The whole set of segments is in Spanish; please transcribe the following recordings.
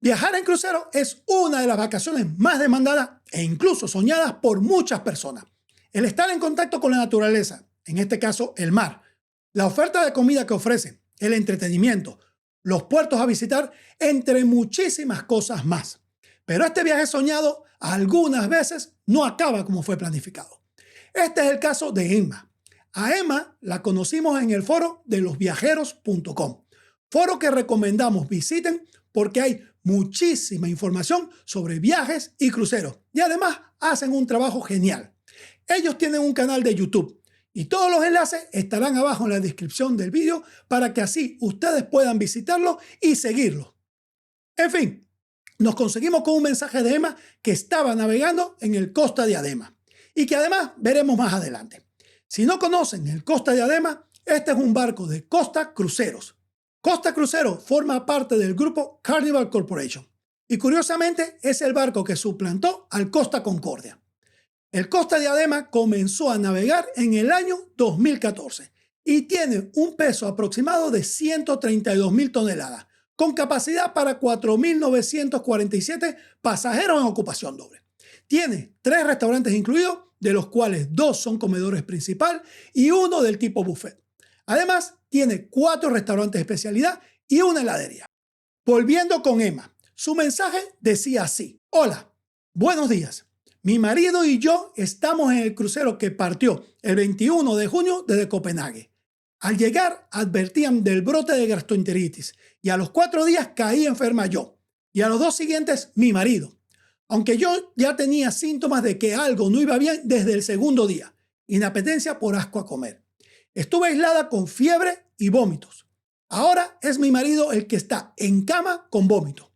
Viajar en crucero es una de las vacaciones más demandadas e incluso soñadas por muchas personas. El estar en contacto con la naturaleza, en este caso el mar, la oferta de comida que ofrece, el entretenimiento, los puertos a visitar, entre muchísimas cosas más. Pero este viaje soñado algunas veces no acaba como fue planificado. Este es el caso de Emma. A Emma la conocimos en el foro de losviajeros.com, foro que recomendamos visiten porque hay muchísima información sobre viajes y cruceros y además hacen un trabajo genial. Ellos tienen un canal de YouTube y todos los enlaces estarán abajo en la descripción del vídeo para que así ustedes puedan visitarlo y seguirlo. En fin, nos conseguimos con un mensaje de Emma que estaba navegando en el Costa Diadema y que además veremos más adelante. Si no conocen el Costa Diadema, este es un barco de Costa Cruceros. Costa Crucero forma parte del grupo Carnival Corporation y curiosamente es el barco que suplantó al Costa Concordia. El Costa Diadema comenzó a navegar en el año 2014 y tiene un peso aproximado de 132.000 toneladas, con capacidad para 4.947 pasajeros en ocupación doble. Tiene 3 restaurantes incluidos, de los cuales 2 son comedores principal y 1 del tipo buffet. Además, tiene 4 restaurantes de especialidad y una heladería. Volviendo con Emma, su mensaje decía así: hola, buenos días. Mi marido y yo estamos en el crucero que partió el 21 de junio desde Copenhague. Al llegar advertían del brote de gastroenteritis y a los 4 días caí enferma yo y a los 2 siguientes mi marido. Aunque yo ya tenía síntomas de que algo no iba bien desde el segundo día, inapetencia por asco a comer. Estuve aislada con fiebre y vómitos. Ahora es mi marido el que está en cama con vómitos.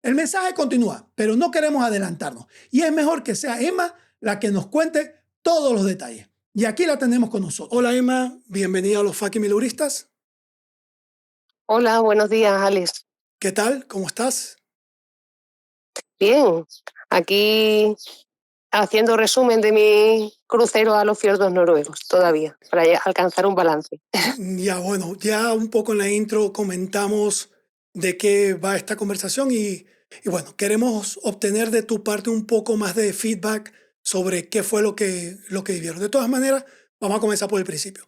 El mensaje continúa, pero no queremos adelantarnos y es mejor que sea Emma la que nos cuente todos los detalles. Y aquí la tenemos con nosotros. Hola Emma, bienvenida a los Fucking Miluristas. Hola, buenos días, Alex. ¿Qué tal? ¿Cómo estás? Bien, aquí haciendo resumen de mi crucero a los fiordos noruegos todavía, para alcanzar un balance. Ya bueno, ya un poco en la intro comentamos de qué va esta conversación y bueno, queremos obtener de tu parte un poco más de feedback sobre qué fue lo que vivieron. De todas maneras, vamos a comenzar por el principio.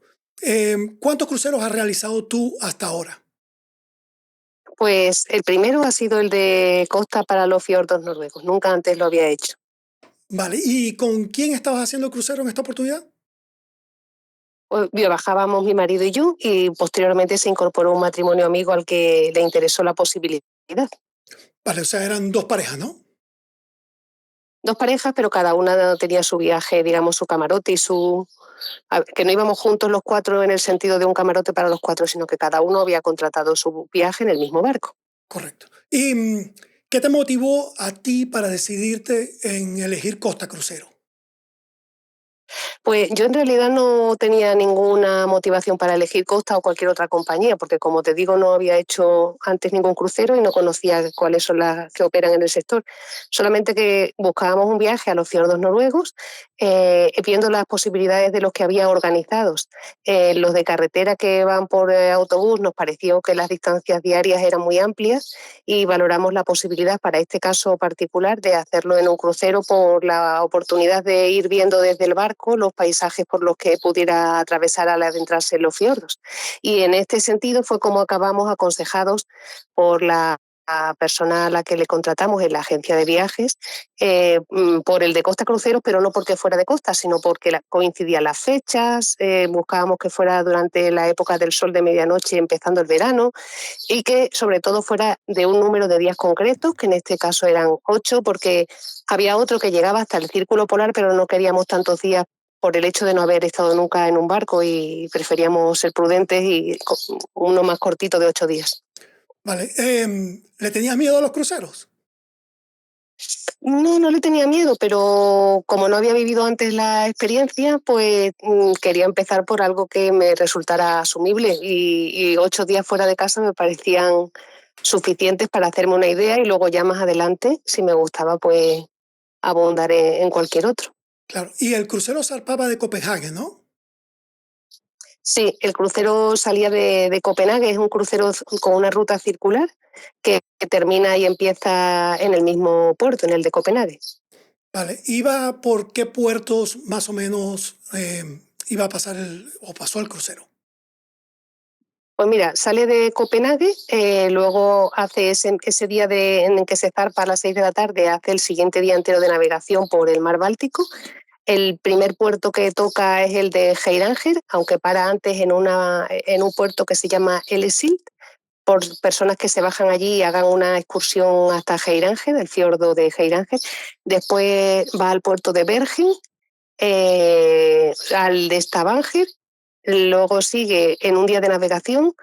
¿Cuántos cruceros has realizado tú hasta ahora? Pues el primero ha sido el de costa para los fiordos noruegos, nunca antes lo había hecho. Vale, ¿y con quién estabas haciendo el crucero en esta oportunidad? Pues, viajábamos mi marido y yo y posteriormente se incorporó un matrimonio amigo al que le interesó la posibilidad. Vale, o sea, eran 2 parejas, ¿no? 2 parejas, pero cada una tenía su viaje, digamos, su camarote y que no íbamos juntos los 4 en el sentido de un camarote para los 4, sino que cada uno había contratado su viaje en el mismo barco. Correcto. ¿Y qué te motivó a ti para decidirte en elegir Costa Crucero? Pues yo en realidad no tenía ninguna motivación para elegir Costa o cualquier otra compañía, porque como te digo, no había hecho antes ningún crucero y no conocía cuáles son las que operan en el sector. Solamente que buscábamos un viaje a los fiordos noruegos, viendo las posibilidades de los que había organizados. Los de carretera que van por autobús nos pareció que las distancias diarias eran muy amplias y valoramos la posibilidad para este caso particular de hacerlo en un crucero por la oportunidad de ir viendo desde el barco los paisajes por los que pudiera atravesar al adentrarse en los fiordos. Y en este sentido fue como acabamos aconsejados por la persona a la que le contratamos en la agencia de viajes, por el de Costa Cruceros, pero no porque fuera de costa, sino porque coincidían las fechas, buscábamos que fuera durante la época del sol de medianoche, empezando el verano, y que sobre todo fuera de un número de días concretos, que en este caso eran 8, porque había otro que llegaba hasta el círculo polar, pero no queríamos tantos días por el hecho de no haber estado nunca en un barco y preferíamos ser prudentes y uno más cortito de 8 días. Vale, ¿le tenías miedo a los cruceros? No, no le tenía miedo, pero como no había vivido antes la experiencia, pues quería empezar por algo que me resultara asumible y 8 días fuera de casa me parecían suficientes para hacerme una idea y luego ya más adelante, si me gustaba, pues abundar en cualquier otro. Claro, y el crucero zarpaba de Copenhague, ¿no? Sí, el crucero salía de Copenhague, es un crucero con una ruta circular que termina y empieza en el mismo puerto, en el de Copenhague. Vale, ¿iba por qué puertos más o menos iba a pasar o pasó el crucero? Pues mira, sale de Copenhague, luego hace ese día en el que se zarpa a las 6 de la tarde, hace el siguiente día entero de navegación por el mar Báltico. El primer puerto que toca es el de Geiranger, aunque para antes en un puerto que se llama Ellesild, por personas que se bajan allí y hagan una excursión hasta Geiranger, el fiordo de Geiranger. Después va al puerto de Bergen, al de Stavanger, luego sigue en un día de navegación,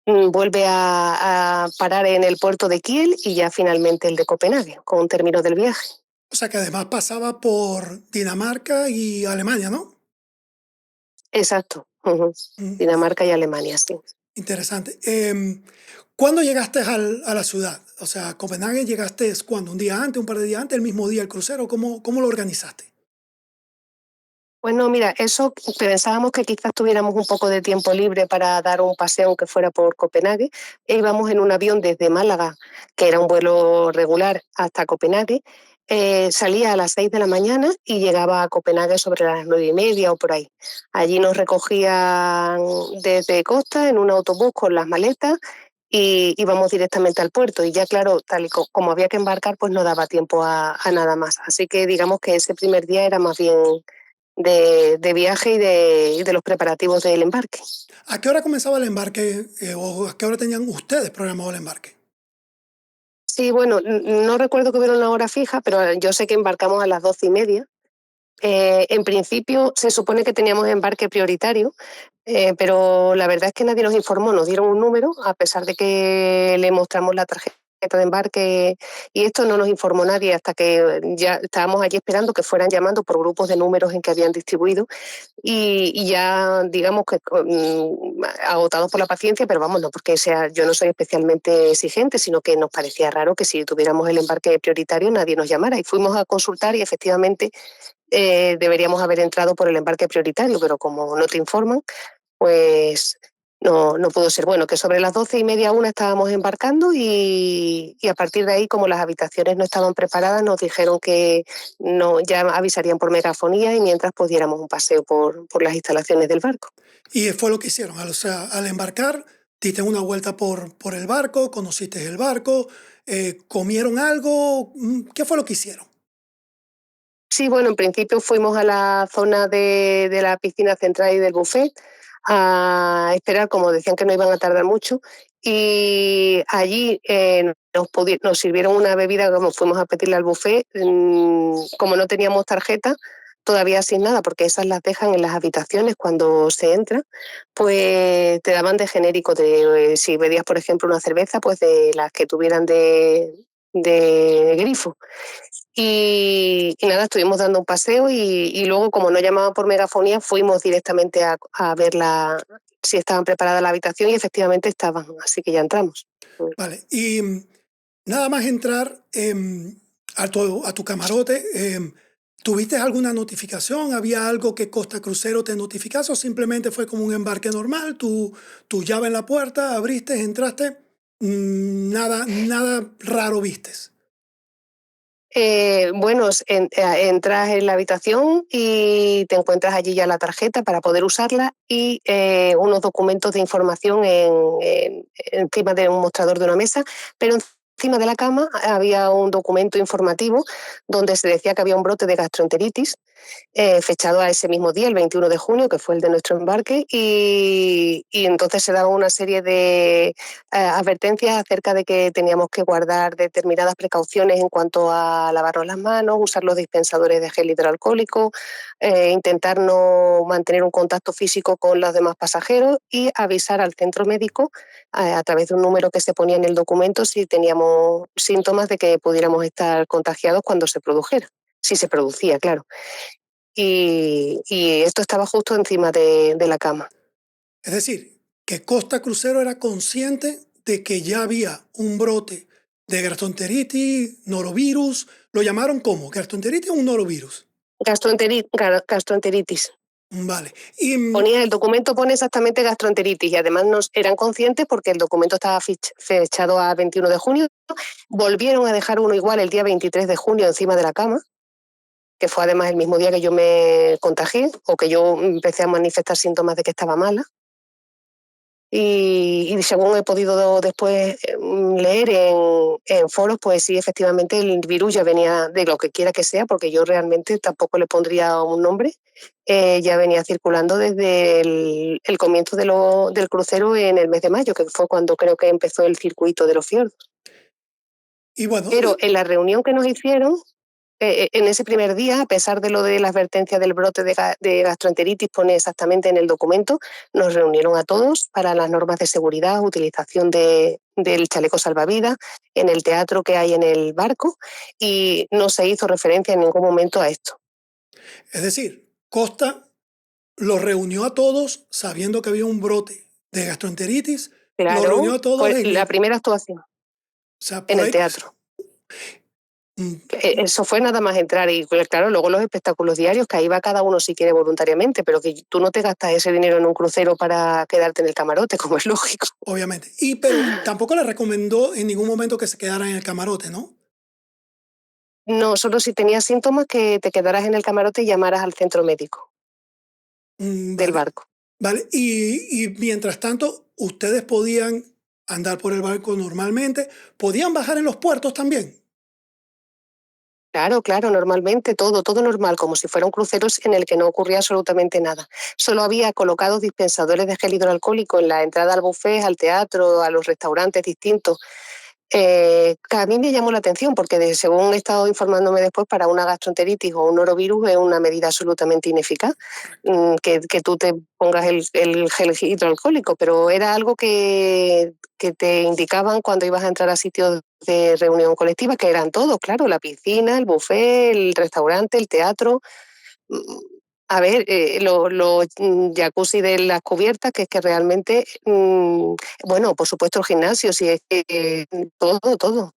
vuelve a parar en el puerto de Kiel y ya finalmente el de Copenhague, con un término del viaje. O sea que además pasaba por Dinamarca y Alemania, ¿no? Exacto. Uh-huh. Mm, Dinamarca y Alemania, sí. interesante. ¿Cuándo llegaste a la ciudad? O sea, a Copenhague llegaste cuando, un día antes, un par de días antes, el mismo día el crucero, ¿cómo lo organizaste? Pues no, mira, eso pensábamos que quizás tuviéramos un poco de tiempo libre para dar un paseo aunque fuera por Copenhague. E íbamos en un avión desde Málaga, que era un vuelo regular, hasta Copenhague. Salía a las 6 de la mañana y llegaba a Copenhague sobre las 9:30 o por ahí. Allí nos recogían desde Costa en un autobús con las maletas y íbamos directamente al puerto. Y ya, claro, tal y como había que embarcar, pues no daba tiempo a nada más. Así que digamos que ese primer día era más bien de viaje y de los preparativos del embarque. ¿A qué hora comenzaba el embarque o a qué hora tenían ustedes programado el embarque? Sí, bueno, no recuerdo que hubiera una hora fija, pero yo sé que embarcamos a las 12:30. En principio se supone que teníamos embarque prioritario, pero la verdad es que nadie nos informó, nos dieron un número, a pesar de que le mostramos la tarjeta de embarque y esto no nos informó nadie hasta que ya estábamos allí esperando que fueran llamando por grupos de números en que habían distribuido y ya digamos que agotados por la paciencia, pero vamos, no porque yo no soy especialmente exigente, sino que nos parecía raro que si tuviéramos el embarque prioritario nadie nos llamara y fuimos a consultar y efectivamente deberíamos haber entrado por el embarque prioritario, pero como no te informan, pues no pudo ser. Bueno, que sobre las 12:30, una estábamos embarcando y a partir de ahí, como las habitaciones no estaban preparadas, nos dijeron que no, ya avisarían por megafonía y mientras pudiéramos un paseo por las instalaciones del barco. Y fue lo que hicieron. O sea, al embarcar, diste una vuelta por el barco, conociste el barco, comieron algo. ¿Qué fue lo que hicieron? Sí, bueno, en principio fuimos a la zona de la piscina central y del buffet a esperar, como decían que no iban a tardar mucho, y allí nos sirvieron una bebida, como fuimos a pedirle al buffet, como no teníamos tarjeta, todavía sin nada, porque esas las dejan en las habitaciones cuando se entra, pues te daban de genérico, si pedías, por ejemplo, una cerveza, pues de las que tuvieran de grifo. Y nada, estuvimos dando un paseo y luego, como no llamaban por megafonía, fuimos directamente a ver si estaban preparadas la habitación y efectivamente estaban, así que ya entramos. Vale. Y nada más entrar a tu camarote, ¿tuviste alguna notificación? ¿Había algo que Costa Crucero te notificase o simplemente fue como un embarque normal? Tu llave en la puerta, abriste, entraste, nada raro vistes. Bueno, entras en la habitación y te encuentras allí ya la tarjeta para poder usarla y unos documentos de información encima de un mostrador de una mesa, pero encima de la cama había un documento informativo donde se decía que había un brote de gastroenteritis fechado a ese mismo día, el 21 de junio, que fue el de nuestro embarque, y entonces se daba una serie de advertencias acerca de que teníamos que guardar determinadas precauciones en cuanto a lavarnos las manos, usar los dispensadores de gel hidroalcohólico, intentar no mantener un contacto físico con los demás pasajeros y avisar al centro médico a través de un número que se ponía en el documento si teníamos síntomas de que pudiéramos estar contagiados cuando se produjera, si se producía, claro. Y esto estaba justo encima de la cama. Es decir, que Costa Crucero era consciente de que ya había un brote de gastroenteritis, norovirus. ¿Lo llamaron como? ¿Gastroenteritis o un norovirus? Gastroenteritis. Vale. El documento pone exactamente gastroenteritis y además nos eran conscientes porque el documento estaba fechado a 21 de junio. Volvieron a dejar uno igual el día 23 de junio encima de la cama, que fue además el mismo día que yo me contagié o que yo empecé a manifestar síntomas de que estaba mala. Y según he podido después leer en foros, pues sí, efectivamente el virus ya venía de lo que quiera que sea, porque yo realmente tampoco le pondría un nombre, ya venía circulando desde el comienzo del crucero en el mes de mayo, que fue cuando creo que empezó el circuito de los fiordos. Y bueno, pero en la reunión que nos hicieron, en ese primer día, a pesar de lo de la advertencia del brote de gastroenteritis, pone exactamente en el documento, nos reunieron a todos para las normas de seguridad, utilización del chaleco salvavidas, en el teatro que hay en el barco, y no se hizo referencia en ningún momento a esto. es decir, Costa los reunió a todos sabiendo que había un brote de gastroenteritis, los Claro, reunió a todos fue la primera actuación o sea, en por el ahí. teatro. Eso fue nada más entrar y claro, luego los espectáculos diarios, que ahí va cada uno si quiere voluntariamente, pero que tú no te gastas ese dinero en un crucero para quedarte en el camarote, como es lógico. Obviamente. Pero tampoco le recomendó en ningún momento que se quedara en el camarote, ¿no? No, solo si tenías síntomas que te quedaras en el camarote y llamaras al centro médico del Vale. barco. Vale. Y mientras tanto, ustedes podían andar por el barco normalmente, podían bajar en los puertos también. Claro, normalmente todo normal, como si fuera un crucero en el que no ocurría absolutamente nada. Solo había colocados dispensadores de gel hidroalcohólico en la entrada al buffet, al teatro, a los restaurantes distintos. Que a mí me llamó la atención porque según he estado informándome después, para una gastroenteritis o un norovirus es una medida absolutamente ineficaz que tú te pongas el gel hidroalcohólico, pero era algo que te indicaban cuando ibas a entrar a sitios de reunión colectiva, que eran todos, claro, la piscina, el buffet, el restaurante, el teatro. A ver, los jacuzzi de las cubiertas, que es que realmente, bueno, por supuesto el gimnasio, sí, es que todo.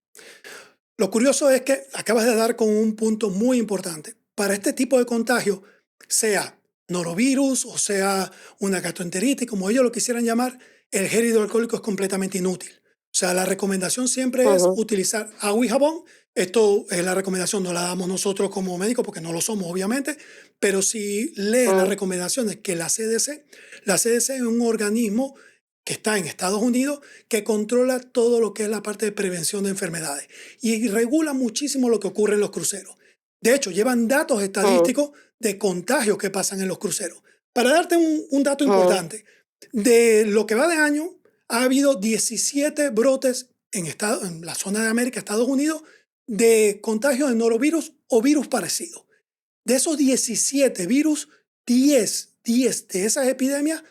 Lo curioso es que acabas de dar con un punto muy importante. Para este tipo de contagio, sea norovirus o sea una gastroenteritis, como ellos lo quisieran llamar, el gel hidroalcohólico es completamente inútil. O sea, la recomendación siempre es utilizar agua y jabón. Esto es la recomendación, no la damos nosotros como médicos porque no lo somos, obviamente, pero si lees las recomendaciones que la CDC es un organismo que está en Estados Unidos, que controla todo lo que es la parte de prevención de enfermedades y regula muchísimo lo que ocurre en los cruceros. De hecho, llevan datos estadísticos de contagios que pasan en los cruceros. Para darte un dato importante, de lo que va de año, ha habido 17 brotes en la zona de América, Estados Unidos, de contagios de norovirus o virus parecidos. De esos 17 virus, 10 de esas epidemias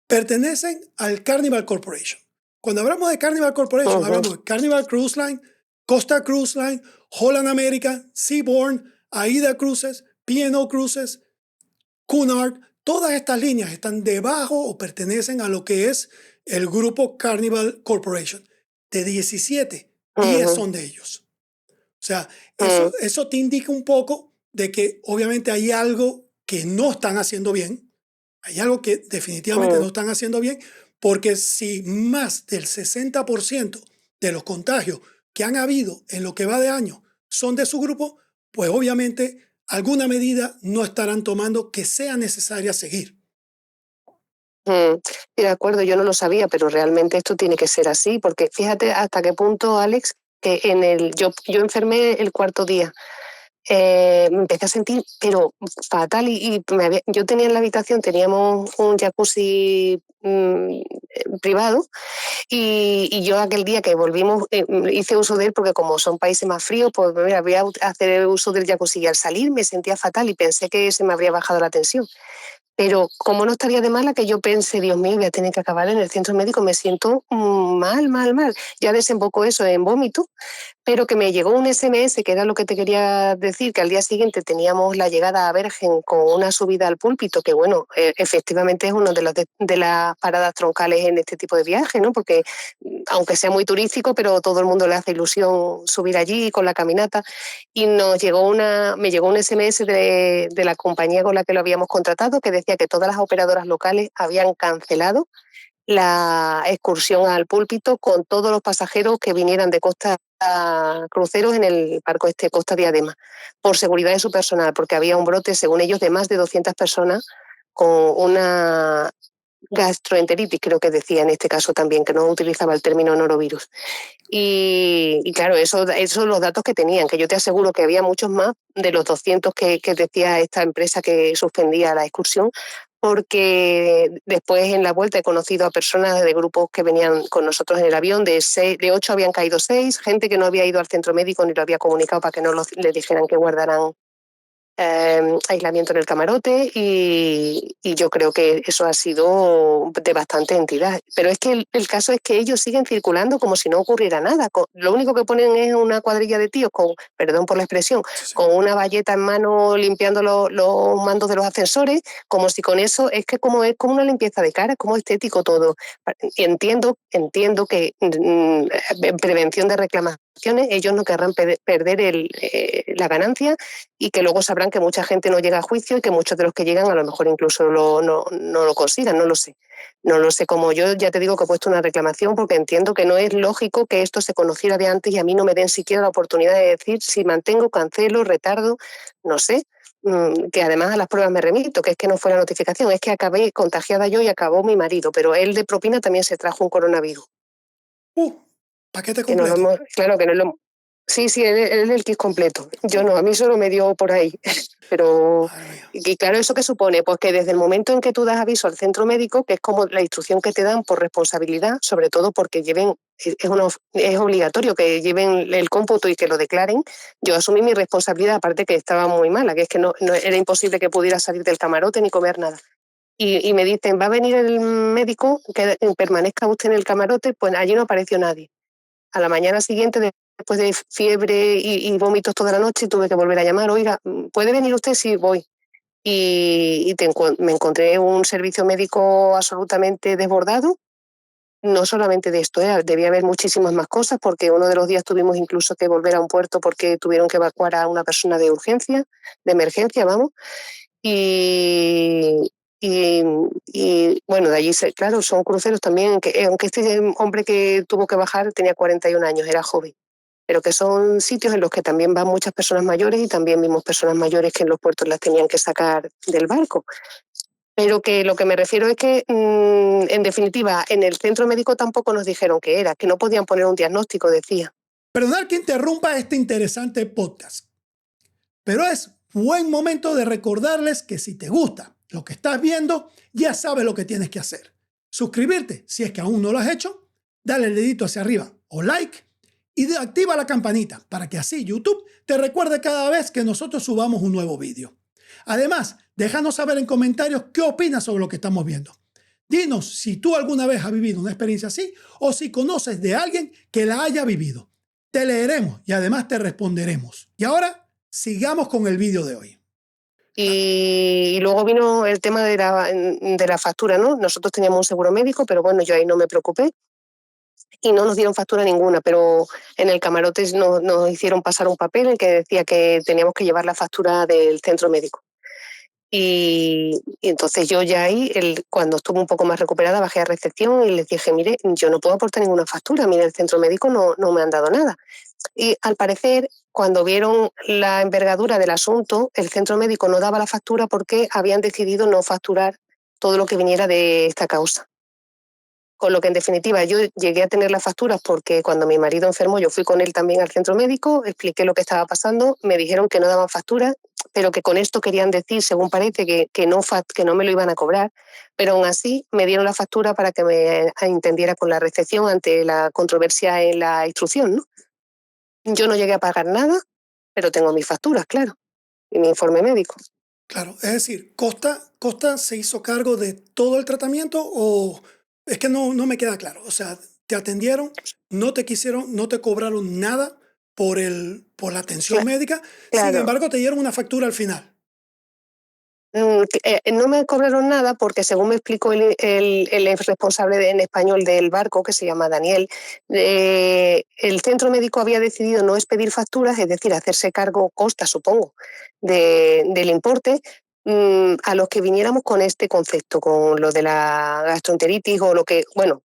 pertenecen al Carnival Corporation. Cuando hablamos de Carnival Corporation, hablamos de Carnival Cruise Line, Costa Cruise Line, Holland America, Seabourn, AIDA Cruises, P&O Cruises, Cunard. Todas estas líneas están debajo o pertenecen a lo que es el grupo Carnival Corporation. De 17, 10 son de ellos. O sea, eso te indica un poco de que obviamente hay algo que no están haciendo bien. Hay algo que definitivamente no están haciendo bien, porque si más del 60% de los contagios que han habido en lo que va de año son de su grupo, pues obviamente alguna medida no estarán tomando que sea necesaria seguir. De acuerdo, yo no lo sabía, pero realmente esto tiene que ser así, porque fíjate hasta qué punto, Alex, que yo enfermé el cuarto día. Me empecé a sentir, pero fatal, yo tenía en la habitación, teníamos un jacuzzi privado, y yo aquel día que volvimos hice uso de él porque como son países más fríos, pues mira, voy a hacer uso del jacuzzi, y al salir me sentía fatal y pensé que se me habría bajado la tensión. Pero como no estaría de mala, que yo pensé, Dios mío, voy a tener que acabar en el centro médico, me siento mal. Ya desembocó eso en vómito, pero que me llegó un SMS, que era lo que te quería decir, que al día siguiente teníamos la llegada a Bergen con una subida al púlpito, que bueno, efectivamente es uno de las paradas troncales en este tipo de viaje, ¿no? Porque aunque sea muy turístico, pero todo el mundo le hace ilusión subir allí con la caminata. Y me llegó un SMS de la compañía con la que lo habíamos contratado, que decía que todas las operadoras locales habían cancelado la excursión al Púlpito con todos los pasajeros que vinieran de Costa Cruceros en el barco Costa Diadema, por seguridad de su personal, porque había un brote, según ellos, de más de 200 personas con una gastroenteritis, creo que decía en este caso también, que no utilizaba el término norovirus. Y claro, esos son los datos que tenían, que yo te aseguro que había muchos más de los 200 que decía esta empresa que suspendía la excursión, porque después en la vuelta he conocido a personas de grupos que venían con nosotros en el avión, de 8 habían caído 6, gente que no había ido al centro médico ni lo había comunicado para que no les dijeran que guardaran aislamiento en el camarote, y yo creo que eso ha sido de bastante entidad. Pero es que el caso es que ellos siguen circulando como si no ocurriera nada. Lo único que ponen es una cuadrilla de tíos con, perdón por la expresión, con una bayeta en mano limpiando los mandos de los ascensores, como si con eso, es como una limpieza de cara, es como estético todo. Entiendo que en prevención de reclamaciones ellos no querrán perder la ganancia, y que luego sabrán que mucha gente no llega a juicio y que muchos de los que llegan a lo mejor incluso no lo consigan, no lo sé. No lo sé, como yo ya te digo que he puesto una reclamación porque entiendo que no es lógico que esto se conociera de antes y a mí no me den siquiera la oportunidad de decir si mantengo, cancelo, retardo, no sé, que además a las pruebas me remito, que es que no fue la notificación, es que acabé contagiada yo y acabó mi marido, pero él de propina también se trajo un coronavirus. Paquete Que no completo. claro que no lo... Sí, él es el kit completo. Yo no, a mí solo me dio por ahí. Pero, y claro, ¿eso qué supone? Pues que desde el momento en que tú das aviso al centro médico, que es como la instrucción que te dan por responsabilidad, sobre todo porque es obligatorio que lleven el cómputo y que lo declaren, yo asumí mi responsabilidad, aparte que estaba muy mala, que es que no era imposible que pudiera salir del camarote ni comer nada. Y me dicen, va a venir el médico, que permanezca usted en el camarote, pues allí no apareció nadie. A la mañana siguiente, después de fiebre y vómitos toda la noche, tuve que volver a llamar, oiga, ¿puede venir usted? Sí, voy. Y me encontré un servicio médico absolutamente desbordado, no solamente de esto, debía haber muchísimas más cosas, porque uno de los días tuvimos incluso que volver a un puerto porque tuvieron que evacuar a una persona de urgencia, de emergencia, vamos. Y, bueno, de allí, claro, son cruceros también, que aunque este hombre que tuvo que bajar tenía 41 años, era joven, pero que son sitios en los que también van muchas personas mayores y también vimos personas mayores que en los puertos las tenían que sacar del barco. Pero que lo que me refiero es que, en definitiva, en el centro médico tampoco nos dijeron qué era, que no podían poner un diagnóstico, decía. Perdonad que interrumpa este interesante podcast, pero es buen momento de recordarles que si te gusta lo que estás viendo, ya sabes lo que tienes que hacer. Suscribirte si es que aún no lo has hecho, dale el dedito hacia arriba o like y activa la campanita para que así YouTube te recuerde cada vez que nosotros subamos un nuevo vídeo. Además, déjanos saber en comentarios qué opinas sobre lo que estamos viendo. Dinos si tú alguna vez has vivido una experiencia así o si conoces de alguien que la haya vivido. Te leeremos y además te responderemos. Y ahora, sigamos con el vídeo de hoy. Y luego vino el tema de la factura, ¿no? Nosotros teníamos un seguro médico, pero bueno, yo ahí no me preocupé y no nos dieron factura ninguna, pero en el camarote nos hicieron pasar un papel en que decía que teníamos que llevar la factura del centro médico. Y entonces yo ya ahí, cuando estuve un poco más recuperada, bajé a recepción y les dije, mire, yo no puedo aportar ninguna factura, mire, el centro médico no me han dado nada. Y al parecer, cuando vieron la envergadura del asunto, el centro médico no daba la factura porque habían decidido no facturar todo lo que viniera de esta causa. Con lo que, en definitiva, yo llegué a tener las facturas porque cuando mi marido enfermó, yo fui con él también al centro médico, expliqué lo que estaba pasando, me dijeron que no daban facturas, pero que con esto querían decir, según parece, que no me lo iban a cobrar, pero aún así me dieron la factura para que me entendiera con la recepción ante la controversia en la instrucción, ¿no? Yo no llegué a pagar nada, pero tengo mis facturas, claro, y mi informe médico. Claro, es decir, ¿Costa se hizo cargo de todo el tratamiento o es que no me queda claro? O sea, te atendieron, no te cobraron nada por la atención médica, sin Claro. embargo te dieron una factura al final. No me cobraron nada porque, según me explicó el responsable en español del barco, que se llama Daniel, el centro médico había decidido no expedir facturas, es decir, hacerse cargo, Costa, supongo, del importe, a los que viniéramos con este concepto, con lo de la gastroenteritis o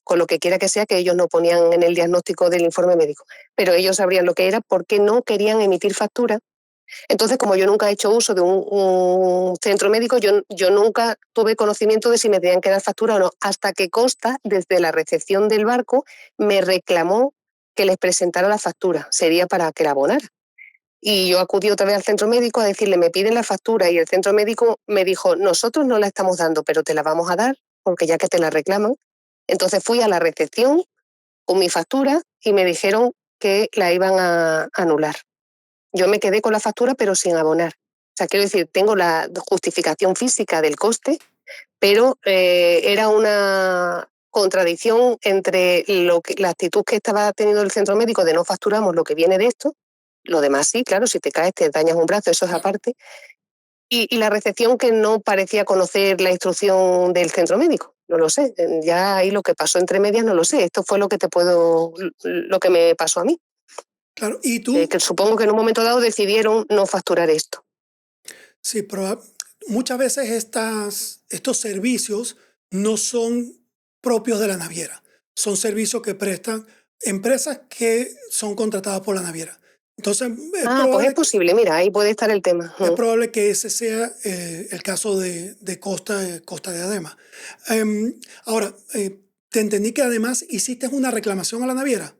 con lo que quiera que sea, que ellos no ponían en el diagnóstico del informe médico, pero ellos sabrían lo que era porque no querían emitir factura. Entonces, como yo nunca he hecho uso de un centro médico, yo nunca tuve conocimiento de si me tenían que dar factura o no, hasta que Costa, desde la recepción del barco, me reclamó que les presentara la factura, sería para que la abonara. Y yo acudí otra vez al centro médico a decirle, me piden la factura, y el centro médico me dijo, nosotros no la estamos dando, pero te la vamos a dar, porque ya que te la reclaman. Entonces fui a la recepción con mi factura y me dijeron que la iban a anular. Yo me quedé con la factura, pero sin abonar. O sea, quiero decir, tengo la justificación física del coste, pero era una contradicción entre la actitud que estaba teniendo el centro médico de no facturamos lo que viene de esto, lo demás sí, claro, si te caes te dañas un brazo, eso es aparte, y la recepción que no parecía conocer la instrucción del centro médico. No lo sé, ya ahí lo que pasó entre medias no lo sé, esto fue lo que me pasó a mí. Claro, y tú, Que supongo que en un momento dado decidieron no facturar esto. sí, muchas veces estos servicios no son propios de la naviera. Son servicios que prestan empresas que son contratadas por la naviera. Entonces, Pues es posible, mira, ahí puede estar el tema. es probable que ese sea el caso de Costa de Adema. Ahora, te entendí que además hiciste una reclamación a la naviera.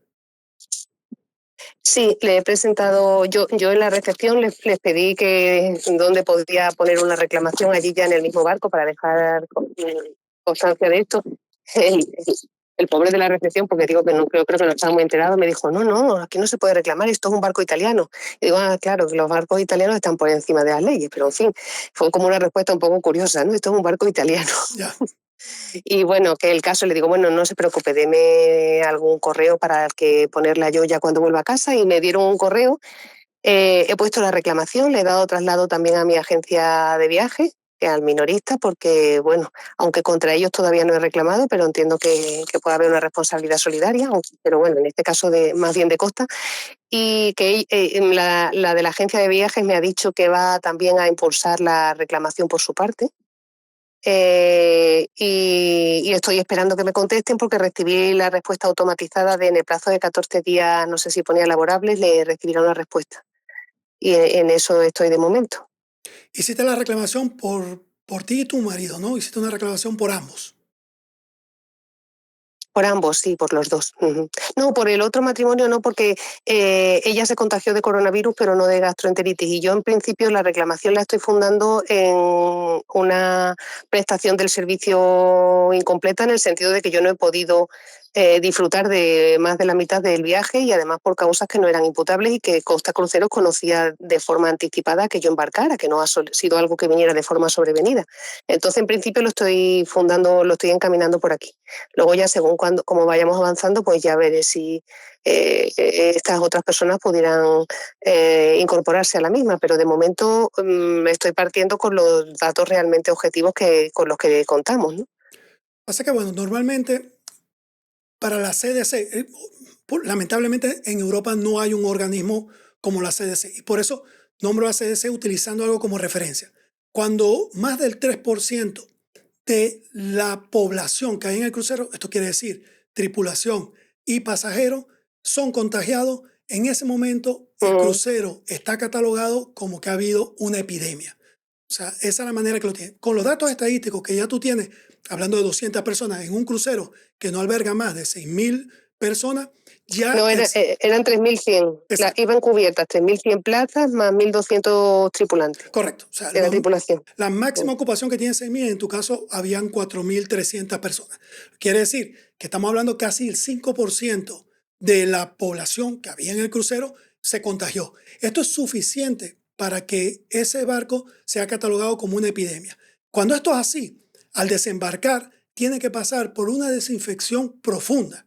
Sí, le he presentado, yo en la recepción les pedí que dónde podía poner una reclamación allí ya en el mismo barco para dejar constancia de esto. El, el pobre de la recepción, porque digo que no creo que no estaba muy enterado, me dijo, no, aquí no se puede reclamar, esto es un barco italiano. Y digo, claro, que los barcos italianos están por encima de las leyes, pero en fin, fue como una respuesta un poco curiosa, ¿no? Esto es un barco italiano. Ya. Y bueno, que el caso le digo, bueno, no se preocupe, deme algún correo para que ponerla yo ya cuando vuelva a casa, y me dieron un correo. He puesto la reclamación, le he dado traslado también a mi agencia de viaje, al minorista, porque, bueno, aunque contra ellos todavía no he reclamado, pero entiendo que puede haber una responsabilidad solidaria, pero bueno, en este caso más bien de Costa, y que la de la agencia de viajes me ha dicho que va también a impulsar la reclamación por su parte. Y estoy esperando que me contesten porque recibí la respuesta automatizada en el plazo de 14 días, no sé si ponía laborables, le recibirá una respuesta. Y en eso estoy de momento. Hiciste la reclamación por ti y tu marido, ¿no? Hiciste una reclamación por ambos. Por ambos, sí, por los dos. No, por el otro matrimonio no, porque ella se contagió de coronavirus, pero no de gastroenteritis. Y yo, en principio, la reclamación la estoy fundando en una prestación del servicio incompleta, en el sentido de que yo no he podido disfrutar de más de la mitad del viaje, y además por causas que no eran imputables, y que Costa Cruceros conocía de forma anticipada que yo embarcara, que no ha sido algo que viniera de forma sobrevenida. Entonces, en principio, lo estoy encaminando por aquí. Luego ya, según como vayamos avanzando, pues ya veré si estas otras personas pudieran incorporarse a la misma, pero de momento estoy partiendo con los datos realmente objetivos con los que contamos, ¿no? Pasa que, bueno, normalmente para la CDC, lamentablemente en Europa no hay un organismo como la CDC, y por eso nombro a CDC utilizando algo como referencia. Cuando más del 3% de la población que hay en el crucero, esto quiere decir tripulación y pasajeros, son contagiados, en ese momento el crucero está catalogado como que ha habido una epidemia. O sea, esa es la manera que lo tiene. Con los datos estadísticos que ya tú tienes, hablando de 200 personas en un crucero que no alberga más de 6.000 personas, ya no, eran 3.100. Iban cubiertas 3.100 plazas más 1.200 tripulantes. Correcto. O sea, de la tripulación. La máxima ocupación que tiene 6.000, en tu caso, habían 4.300 personas. Quiere decir que estamos hablando casi el 5% de la población que había en el crucero se contagió. Esto es suficiente para que ese barco sea catalogado como una epidemia. Cuando esto es así, al desembarcar, tiene que pasar por una desinfección profunda.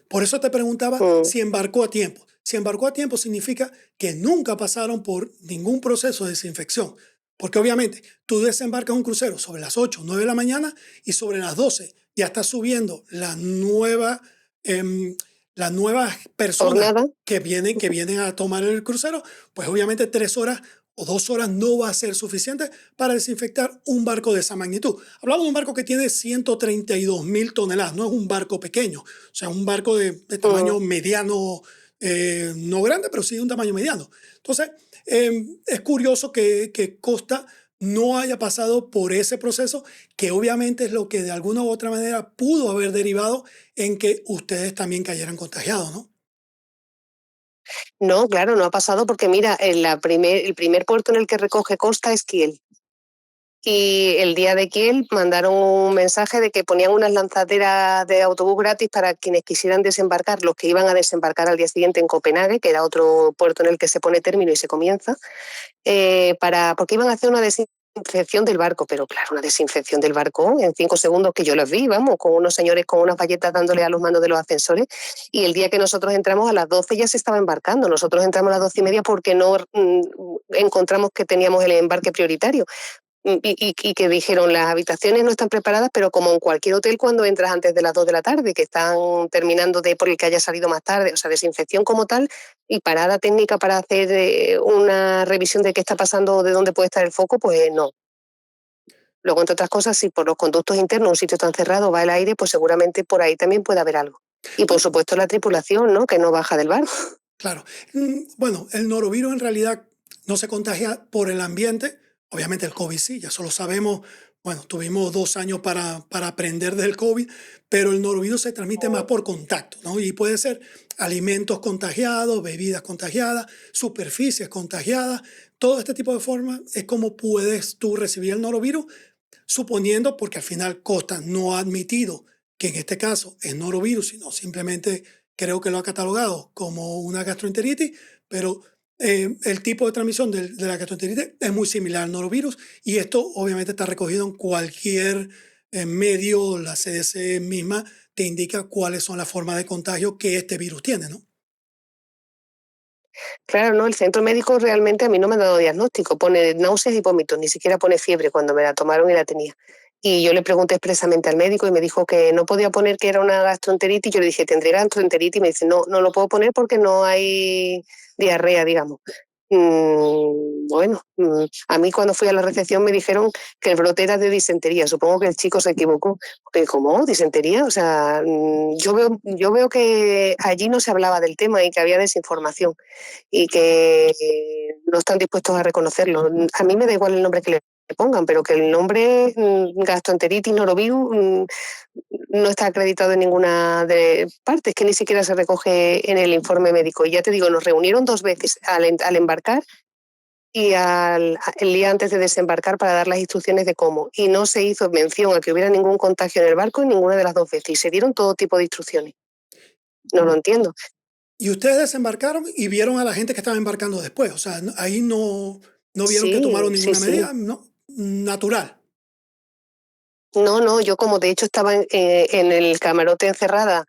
Por eso te preguntaba si embarcó a tiempo. Si embarcó a tiempo significa que nunca pasaron por ningún proceso de desinfección. Porque obviamente tú desembarcas un crucero sobre las 8 o 9 de la mañana, y sobre las 12 ya está subiendo las nuevas personas que vienen a tomar el crucero. Pues obviamente 3 horas o 2 horas no va a ser suficiente para desinfectar un barco de esa magnitud. Hablamos de un barco que tiene 132.000 toneladas, no es un barco pequeño, o sea, un barco de tamaño mediano, no grande, pero sí de un tamaño mediano. Entonces, es curioso que Costa no haya pasado por ese proceso, que obviamente es lo que de alguna u otra manera pudo haber derivado en que ustedes también cayeran contagiados, ¿no? No, claro, no ha pasado porque mira, el primer puerto en el que recoge Costa es Kiel. Y el día de Kiel mandaron un mensaje de que ponían unas lanzaderas de autobús gratis para quienes quisieran desembarcar, los que iban a desembarcar al día siguiente en Copenhague, que era otro puerto en el que se pone término y se comienza, porque iban a hacer una desinfección del barco, pero claro, una desinfección del barco en 5 segundos que yo los vi, vamos, con unos señores con unas galletas dándole a los manos de los ascensores, y el día que nosotros entramos a las 12 ya se estaba embarcando, nosotros entramos a las 12:30 porque no encontramos que teníamos el embarque prioritario. Y que dijeron, las habitaciones no están preparadas, pero como en cualquier hotel cuando entras antes de las 2 de la tarde, que están terminando de por el que haya salido más tarde, o sea, desinfección como tal y parada técnica para hacer una revisión de qué está pasando o de dónde puede estar el foco, pues no. Luego, entre otras cosas, si por los conductos internos un sitio tan cerrado va el aire, pues seguramente por ahí también puede haber algo. Y por supuesto la tripulación, ¿no? Que no baja del barco. Claro. Bueno, el norovirus en realidad no se contagia por el ambiente. Obviamente el COVID sí, ya eso lo sabemos. Bueno, tuvimos 2 años para aprender del COVID, pero el norovirus se transmite más por contacto, ¿no? Y puede ser alimentos contagiados, bebidas contagiadas, superficies contagiadas. Todo este tipo de formas es como puedes tú recibir el norovirus, suponiendo, porque al final Costa no ha admitido que en este caso es norovirus, sino simplemente creo que lo ha catalogado como una gastroenteritis, pero el tipo de transmisión de la gastroenteritis es muy similar al norovirus y esto obviamente está recogido en cualquier medio, la CDC misma te indica cuáles son las formas de contagio que este virus tiene, ¿no? Claro, no, el centro médico realmente a mí no me ha dado diagnóstico, pone náuseas y vómitos, ni siquiera pone fiebre cuando me la tomaron y la tenía. Y yo le pregunté expresamente al médico y me dijo que no podía poner que era una gastroenteritis. Yo le dije, ¿tendré gastroenteritis? Y me dice, no, no lo puedo poner porque no hay diarrea, digamos. Bueno, a mí cuando fui a la recepción me dijeron que el brote era de disentería. Supongo que el chico se equivocó. Porque, ¿cómo? ¿Disentería? O sea, yo veo que allí no se hablaba del tema y que había desinformación y que no están dispuestos a reconocerlo. A mí me da igual el nombre que le pongan, pero que el nombre gastroenteritis norovirus no está acreditado en ninguna de partes, que ni siquiera se recoge en el informe médico. Y ya te digo, nos reunieron 2 veces al embarcar y el día antes de desembarcar para dar las instrucciones de cómo. Y no se hizo mención a que hubiera ningún contagio en el barco en ninguna de las 2 veces. Y se dieron todo tipo de instrucciones. No lo entiendo. Y ustedes desembarcaron y vieron a la gente que estaba embarcando después, o sea, ahí no vieron que Sí, tomaron sí, ninguna sí. medida, ¿no? Natural. No, no, yo como de hecho estaba en el camarote encerrada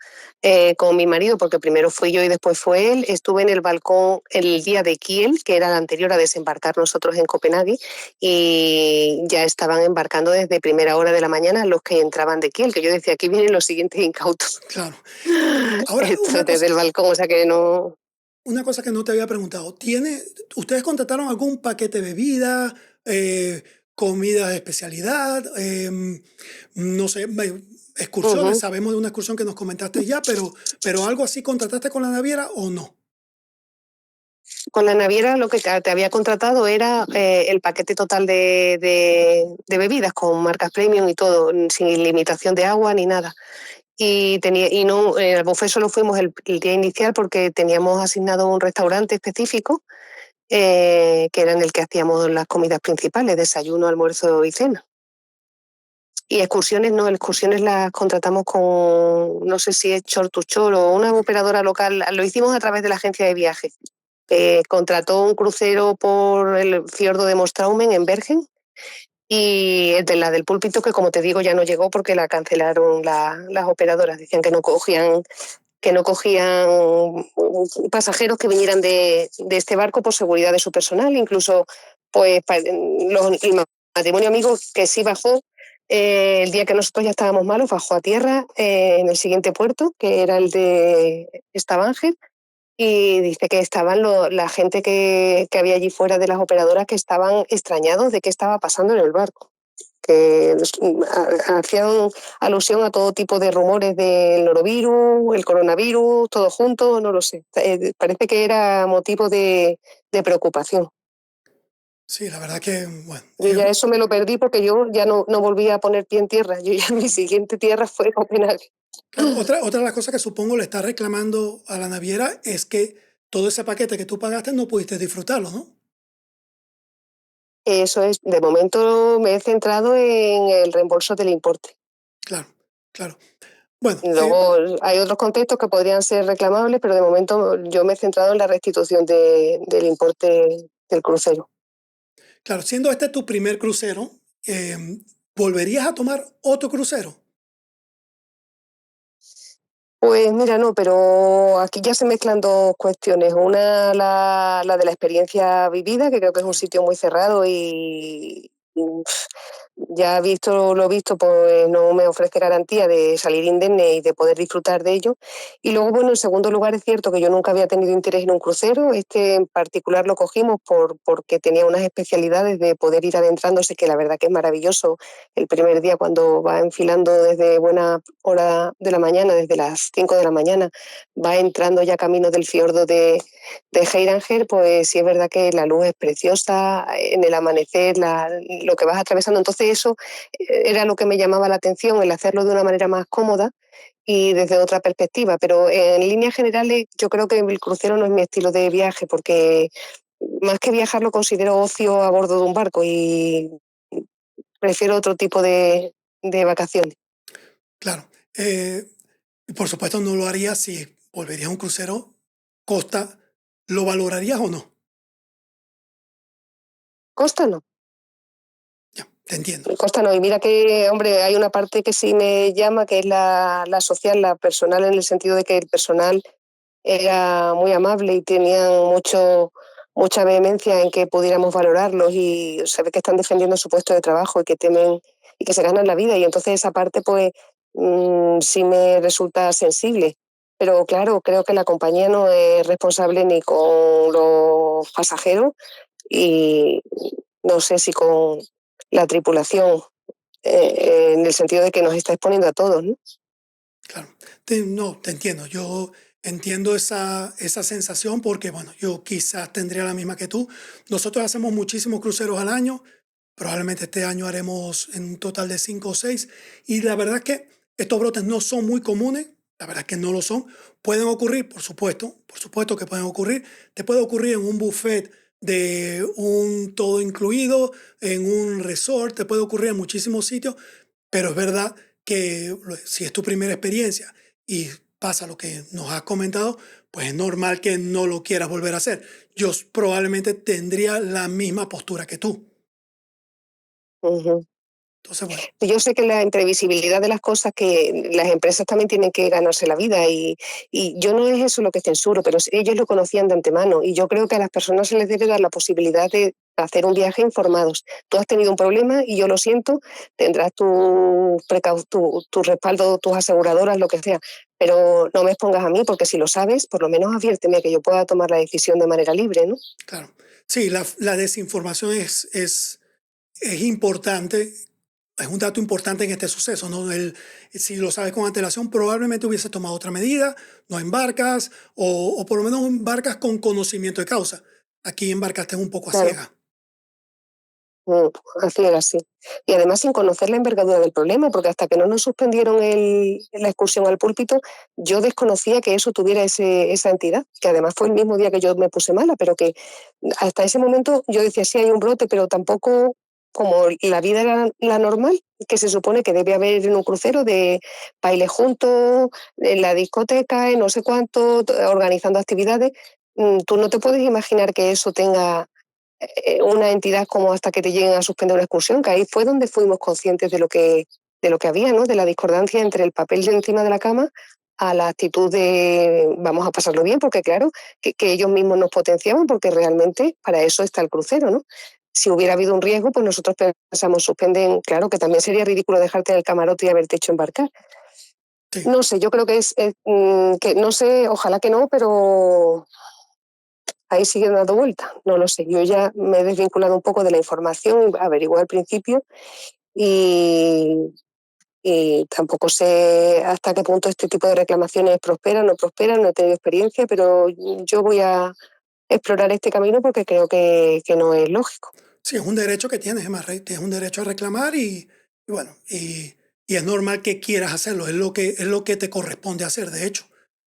con mi marido, porque primero fui yo y después fue él, estuve en el balcón el día de Kiel, que era el anterior a desembarcar nosotros en Copenhague, y ya estaban embarcando desde primera hora de la mañana los que entraban de Kiel, que yo decía, aquí vienen los siguientes incautos. Claro. Ahora, Esto desde el balcón, o sea que no. una cosa que no te había preguntado, ¿ustedes contrataron algún paquete de bebida, comida de especialidad, no sé, excursiones? Ujú. Sabemos de una excursión que nos comentaste ya, pero algo así contrataste con la naviera o no? Con la naviera lo que te había contratado era el paquete total de bebidas con marcas premium y todo, sin limitación de agua ni nada. Y no, al buffet solo fuimos el día inicial porque teníamos asignado un restaurante específico que era en el que hacíamos las comidas principales, desayuno, almuerzo y cena. Y excursiones no, excursiones las contratamos con, no sé si es Chor to Chor o una operadora local, lo hicimos a través de la agencia de viajes. Contrató un crucero por el fiordo de Mostraumen en Bergen y de la del Púlpito, que como te digo ya no llegó porque la cancelaron las operadoras, decían que no cogían pasajeros que vinieran de este barco por seguridad de su personal, incluso pues el matrimonio amigo que sí bajó el día que nosotros ya estábamos malos, bajó a tierra en el siguiente puerto, que era el de Stavanger, y dice que estaban la gente que había allí fuera de las operadoras que estaban extrañados de qué estaba pasando en el barco, que hacían alusión a todo tipo de rumores del norovirus, el coronavirus, todo junto, no lo sé. Parece que era motivo de preocupación. Sí, la verdad que, bueno, Yo ya eso me lo perdí porque yo ya no volví a poner pie en tierra. Yo ya mi siguiente tierra fue Copenhague. claro, otra de las cosas que supongo le está reclamando a la naviera es que todo ese paquete que tú pagaste no pudiste disfrutarlo, ¿no? Eso es, de momento me he centrado en el reembolso del importe. Claro, claro. Bueno, Luego hay otros contextos que podrían ser reclamables, pero de momento yo me he centrado en la restitución del importe del crucero. claro, siendo este tu primer crucero, ¿volverías a tomar otro crucero? Pues mira, no, pero aquí ya se mezclan dos cuestiones. Una, la de la experiencia vivida, que creo que es un Claro, sitio muy cerrado ya visto lo visto, pues no me ofrece garantía de salir indemne y de poder disfrutar de ello. Y luego, bueno, en segundo lugar, es cierto que yo nunca había tenido interés en un crucero. Este en particular lo cogimos porque tenía unas especialidades de poder ir adentrándose, que la verdad que es maravilloso. El primer día cuando va enfilando desde buena hora de la mañana, desde las 5 de la mañana, va entrando ya camino del fiordo de Heiranger, pues sí es verdad que la luz es preciosa, en el amanecer, lo que vas atravesando. Entonces eso era lo que me llamaba la atención, el hacerlo de una manera más cómoda y desde otra perspectiva. Pero en líneas generales yo creo que el crucero no es mi estilo de viaje porque más que viajar lo considero ocio a bordo de un barco y prefiero otro tipo de vacaciones. claro. Y por supuesto no lo harías si volverías a un crucero Costa. ¿Lo valorarías o no? Costa no. Ya, te entiendo. Costa no, y mira que, hombre, hay una parte que sí me llama, que es la social, la personal, en el sentido de que el personal era muy amable y tenían mucha vehemencia en que pudiéramos valorarlos y se ve que están defendiendo su puesto de trabajo y que temen y que se ganan la vida. Y entonces esa parte, pues, sí me resulta sensible. Pero claro, creo que la compañía no es responsable ni con los pasajeros y no sé si con la tripulación, en el sentido de que nos está exponiendo a todos, ¿no? Claro. No, te entiendo. Yo entiendo esa sensación porque, bueno, yo quizás tendría la misma que tú. Nosotros hacemos muchísimos cruceros al año. Probablemente este año haremos en un total de 5 o 6. Y la verdad es que estos brotes no son muy comunes. La verdad es que no lo son. Pueden ocurrir, por supuesto que pueden ocurrir. Te puede ocurrir en un buffet de un todo incluido, en un resort, te puede ocurrir en muchísimos sitios, pero es verdad que si es tu primera experiencia y pasa lo que nos has comentado, pues es normal que no lo quieras volver a hacer. Yo probablemente tendría la misma postura que tú. Ujú. Entonces, bueno, Yo sé que la imprevisibilidad de las cosas, que las empresas también tienen que ganarse la vida y yo no es eso lo que censuro, pero ellos lo conocían de antemano y yo creo que a las personas se les debe dar la posibilidad de hacer un viaje informados. Tú has tenido un problema y yo lo siento, tendrás tu respaldo, tus aseguradoras, lo que sea, pero no me expongas a mí porque si lo sabes, por lo menos adviérteme que yo pueda tomar la decisión de manera libre, ¿no? claro. Sí, la desinformación es importante, es un dato importante en este suceso, ¿no? Si lo sabes con antelación, probablemente hubiese tomado otra medida, no embarcas, o por lo menos embarcas con conocimiento de causa. Aquí embarcaste un poco a Claro. ciega. Mm, así era así. Y además sin conocer la envergadura del problema, porque hasta que no nos suspendieron la excursión al púlpito, yo desconocía que eso tuviera esa entidad, que además fue el mismo día que yo me puse mala, pero que hasta ese momento yo decía, sí hay un brote, pero tampoco como la vida era la normal, que se supone que debe haber en un crucero de baile juntos, en la discoteca, en no sé cuánto, organizando actividades. Tú no te puedes imaginar que eso tenga una entidad como hasta que te lleguen a suspender una excursión, que ahí fue donde fuimos conscientes de lo que había, ¿no? De la discordancia entre el papel de encima de la cama a la actitud de vamos a pasarlo bien, porque claro, que ellos mismos nos potenciaban, porque realmente para eso está el crucero, ¿no? Si hubiera habido un riesgo, pues nosotros pensamos, suspenden, claro que también sería ridículo dejarte en el camarote y haberte hecho embarcar. Sí. No sé, yo creo que que no sé, ojalá que no, pero ahí siguen dando vueltas, no lo sé. Yo ya me he desvinculado un poco de la información, averigué al principio y, y tampoco sé hasta qué punto este tipo de reclamaciones prosperan, no prosperan, no he tenido experiencia, pero yo voy a explorar este camino porque creo que no es lógico. Sí, es un derecho que tienes, Emma Rey, tienes un derecho a reclamar y bueno, y es normal que quieras hacerlo, es lo que te corresponde hacer, de hecho,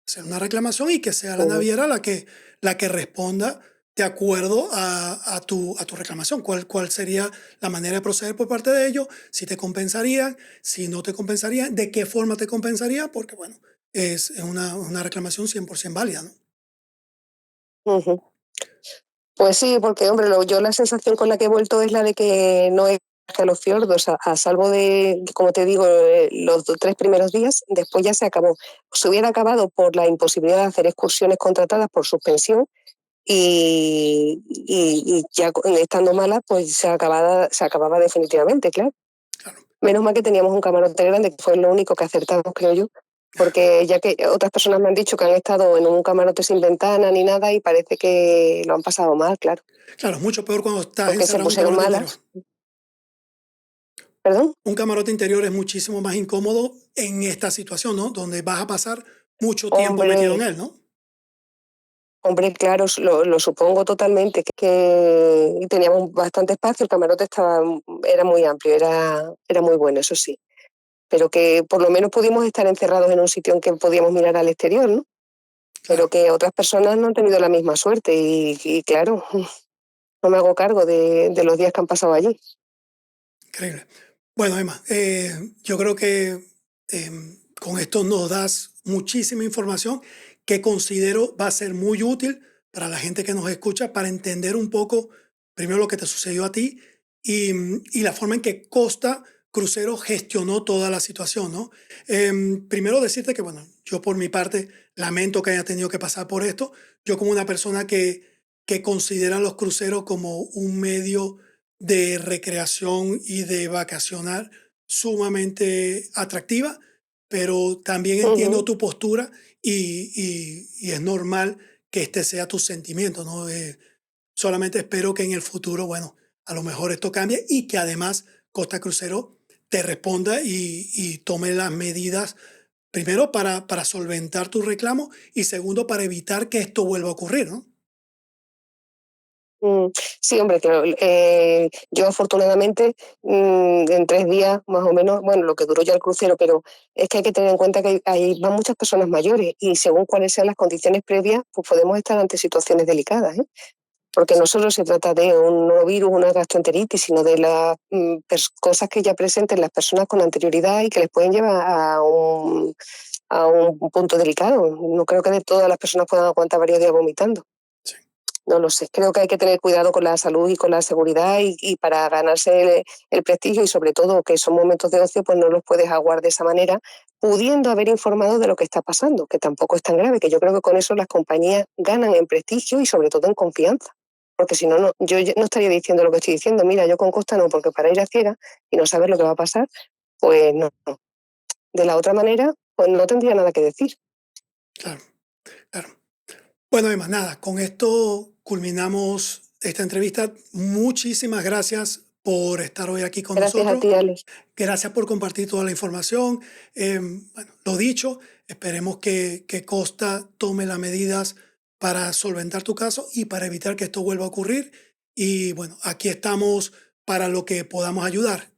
hacer una reclamación y que sea la Ujú, naviera la que responda de acuerdo a tu reclamación, cuál sería la manera de proceder por parte de ellos, si te compensarían, si no te compensarían, de qué forma te compensaría, porque bueno, es una reclamación 100% válida, ¿no? ujú. Pues sí, porque hombre, yo la sensación con la que he vuelto es la de que no he viaje a los fiordos, a salvo como te digo, los 3 primeros días, después ya se acabó. Se hubiera acabado por la imposibilidad de hacer excursiones contratadas por suspensión y ya estando mala, pues se acababa definitivamente, claro. Claro. Menos mal que teníamos un camarote grande, que fue lo único que acertamos, creo yo, porque ya que otras personas me han dicho que han estado en un camarote sin ventana ni nada y parece que lo han pasado mal, claro, Claro, es mucho peor cuando estás porque se encerrado en un pusieron camarote interior. malas. ¿Perdón? Un camarote interior es muchísimo más incómodo en esta situación, ¿no? Donde vas a pasar mucho tiempo metido en Hombre, él, ¿no? hombre, claro, lo supongo totalmente, que teníamos bastante espacio, el camarote era muy amplio, era muy bueno, eso sí, pero que por lo menos pudimos estar encerrados en un sitio en que podíamos mirar al exterior, ¿no? Pero Claro, que otras personas no han tenido la misma suerte y claro, no me hago cargo de los días que han pasado allí. increíble. Bueno, Emma, yo creo que con esto nos das muchísima información que considero va a ser muy útil para la gente que nos escucha para entender un poco, primero, lo que te sucedió a ti y la forma en que Costa Crucero gestionó toda la situación, ¿no? Primero decirte que, bueno, yo por mi parte lamento que haya tenido que pasar por esto. Yo como una persona que considera los cruceros como un medio de recreación y de vacacionar sumamente atractiva, pero también entiendo Ujú, tu postura y es normal que este sea tu sentimiento, ¿no? Solamente espero que en el futuro, bueno, a lo mejor esto cambie y que además Costa Crucero te responda y tome las medidas, primero para solventar tu reclamo y segundo para evitar que esto vuelva a ocurrir, ¿no? mm. Sí, hombre, claro. Yo afortunadamente en 3 días más o menos, bueno, lo que duró ya el crucero, pero es que hay que tener en cuenta que ahí van muchas personas mayores y según cuáles sean las condiciones previas, pues podemos estar ante situaciones delicadas, ¿eh? Porque no solo se trata de un nuevo virus, una gastroenteritis, sino de las cosas que ya presenten las personas con anterioridad y que les pueden llevar a un punto delicado. No creo que de todas las personas puedan aguantar varios días vomitando. Sí, No lo sé. Creo que hay que tener cuidado con la salud y con la seguridad y para ganarse el prestigio y sobre todo que son momentos de ocio, pues no los puedes aguar de esa manera, pudiendo haber informado de lo que está pasando, que tampoco es tan grave, que yo creo que con eso las compañías ganan en prestigio y sobre todo en confianza. Porque si no, yo ya no estaría diciendo lo que estoy diciendo. Mira, yo con Costa no, porque para ir a ciega y no saber lo que va a pasar, pues no. De la otra manera, pues no tendría nada que decir. claro, claro. Bueno, Emma, nada, con esto culminamos esta entrevista. Muchísimas gracias por estar hoy aquí con Gracias a nosotros. ti, Alex. Gracias por compartir toda la información. Bueno, lo dicho, esperemos que Costa tome las medidas para solventar tu caso y para evitar que esto vuelva a ocurrir. Y bueno, aquí estamos para lo que podamos ayudar.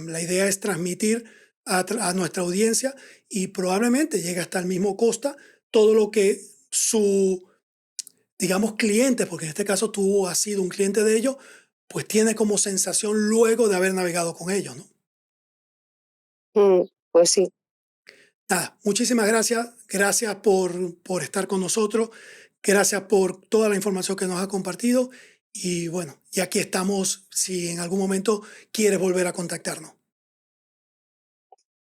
La idea es transmitir a nuestra audiencia y probablemente llegue hasta el mismo Costa todo lo que su, digamos, cliente, porque en este caso tú has sido un cliente de ellos, pues tiene como sensación luego de haber navegado con ellos, ¿no? Pues sí. Nada, muchísimas gracias. Gracias por estar con nosotros. Gracias por toda la información que nos ha compartido. Y bueno, y aquí estamos si en algún momento quieres volver a contactarnos.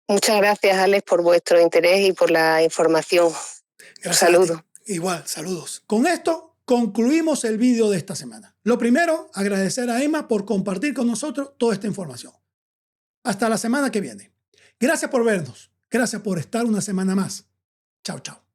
Muchas gracias, Alex, por vuestro interés y por la información. Un Gracias a ti. saludo. Igual, saludos. Con esto concluimos el vídeo de esta semana. Lo primero, agradecer a Emma por compartir con nosotros toda esta información. Hasta la semana que viene. Gracias por vernos. Gracias por estar una semana más. Chao, chao.